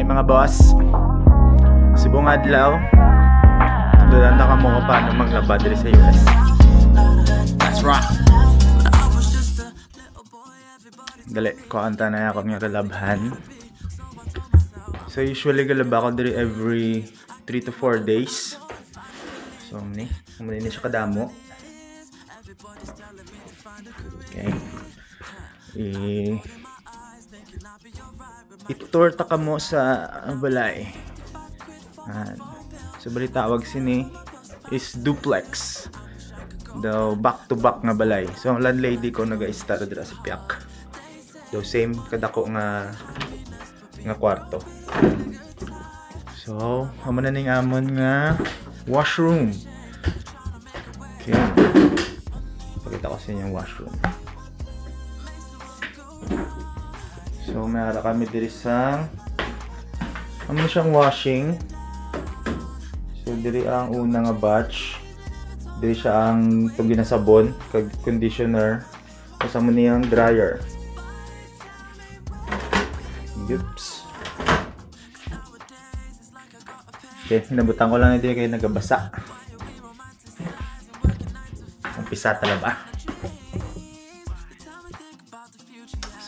Hi mga boss. Subong adlaw. Doon na kamo ko paano maglaba diri sa US. That's right. Dali, kuanta na ako ng kalabhan. So usually galaba ko diri every 3 to 4 days. So ni siya kadamo. Okay. Itour ta kamo sa balay. So bali tawag sini is duplex. Daw back to back nga balay. So ang landlady ko naga-start dira sa Piak. Daw same kadako nga kwarto. So amo na ning amon nga washroom. Okay. Pakita ko sa inyo yung washroom. So mayara kami diri sa amo siyang washing. So diri ang una nga batch. Diri siya ang tugi na sabon kag conditioner. Kasama niyang dryer. Oops. Okay, hinabutan ko lang na diri kay nagabasa. Umpisa talaga.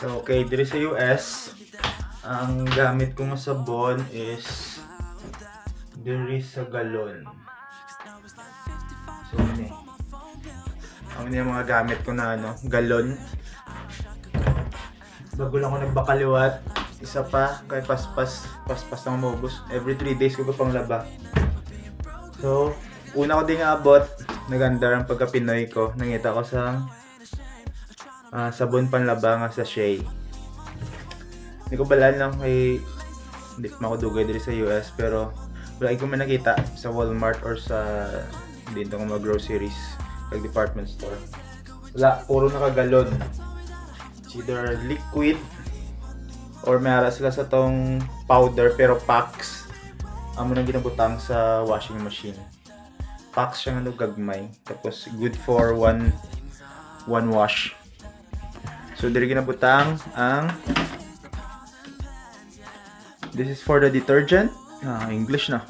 So, okay, diri sa US, ang gamit kong sabon is diri sa galon. So, ang mga gamit ko na galon. Bago lang ako nagbakaliwat, isa pa, kay paspas na maubos. Every 3 days ko pang laba. So, una ko din abot, naganda ang pagka-Pinoy ko. Nangita ko sa sabon panlaba nga sa Shea. Hindi ko balaan lang kay hindi makudugay diri sa US, pero wala ko man nakita sa Walmart or sa dito ko mag-groceries kag department store. Wala, puro nakagalon. It's either liquid or mayara sila sa tong powder pero packs. Amo nang ginabutang sa washing machine. Packs siya nga gagmay. Tapos good for one wash. So diri ginabutang ang this is for the detergent. English na.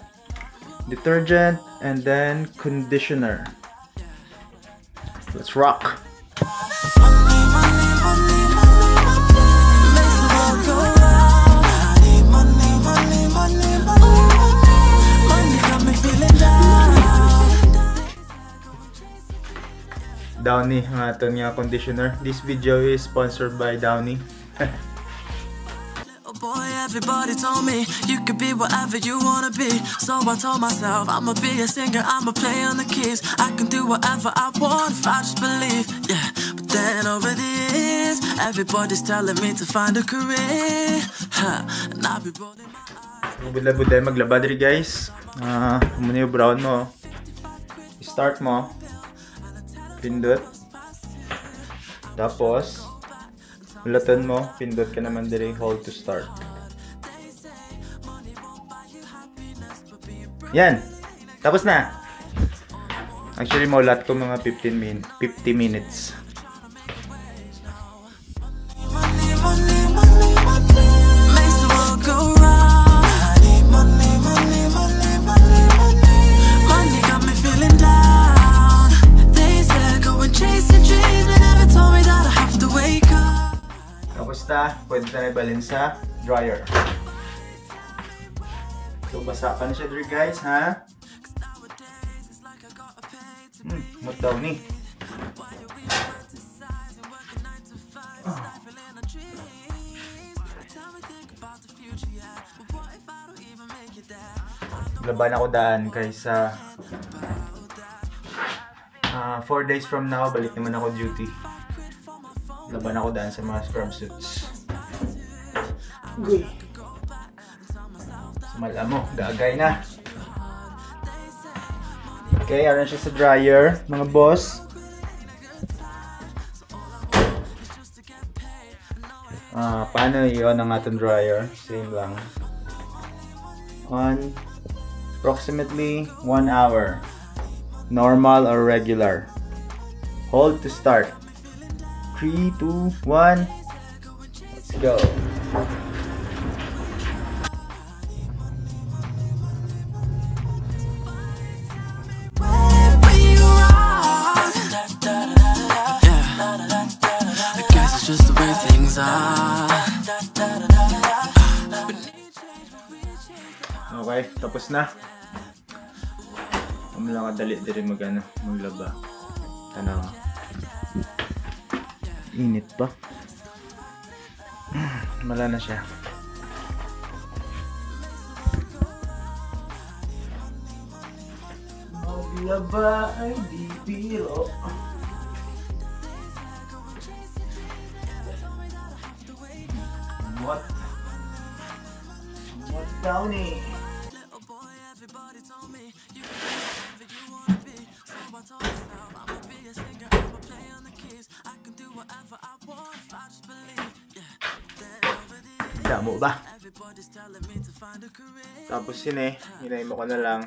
Detergent and then conditioner. Let's rock. Downy ang aton nga conditioner. This video is sponsored by Downy. Boy, everybody told me you could be whatever you wanna be. So I told myself I'ma be a singer, I'ma play on the keys. I can do whatever I want if I just believe. Yeah, but then over the years, everybody's telling me to find a career. And I'll be rolling my eyes. Budlay maglaba diri guys. Muna yung brown mo. Start mo. Pindot. Tapos ulatan mo, pindot ka naman diri hold to start. Yan. Tapos na. Actually maulat ko mga 50 minutes. Pwede na ibalin sa dryer. So basa pa na siya diri guys, ha? Mataw ni. Laban ako daan kaysa 4 days from now balik naman ako duty. Laban ako daan sa mga scrub suits. Uy. Sumala mo, gagay na. Okay, aran siya sa dryer, mga boss. Paano yun ang ating dryer? Same lang. On approximately 1 hour. Normal or regular. Hold to start. 3, 2, 1. Let's go. Okay, tapos na. Ang lang kadali din maglaba. Tanaw. Init pa. Wala na siya. Maglaba ay di biro. What down eh? Damo ba? Tapos yun hinay mo ko na lang.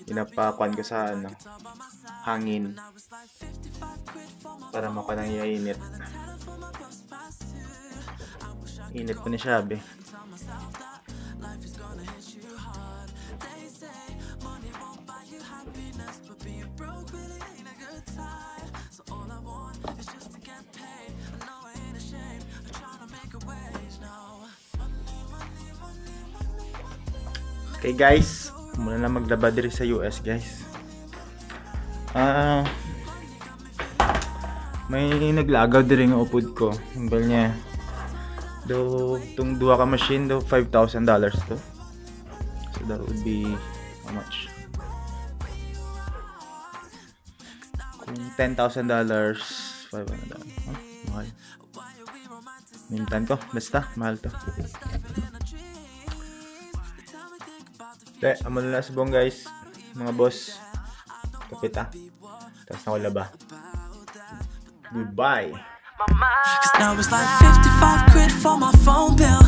Pinapakuan ko sa hangin para mako nang iinit. Init po ni Shabi. Okay guys, muna na maglaba diri sa US guys. May naglagaw diri nga upod ko. Ang bal niya. Itong duha ka machine $5,000 to. So that would be how much? Kung $10,000, $500. Mahal. Mintan ko, basta mahal to. Amo na sa buong guys, mga boss. Kapit tapos na ko laba. Goodbye. Cause now it's like 55 quid for my phone bill.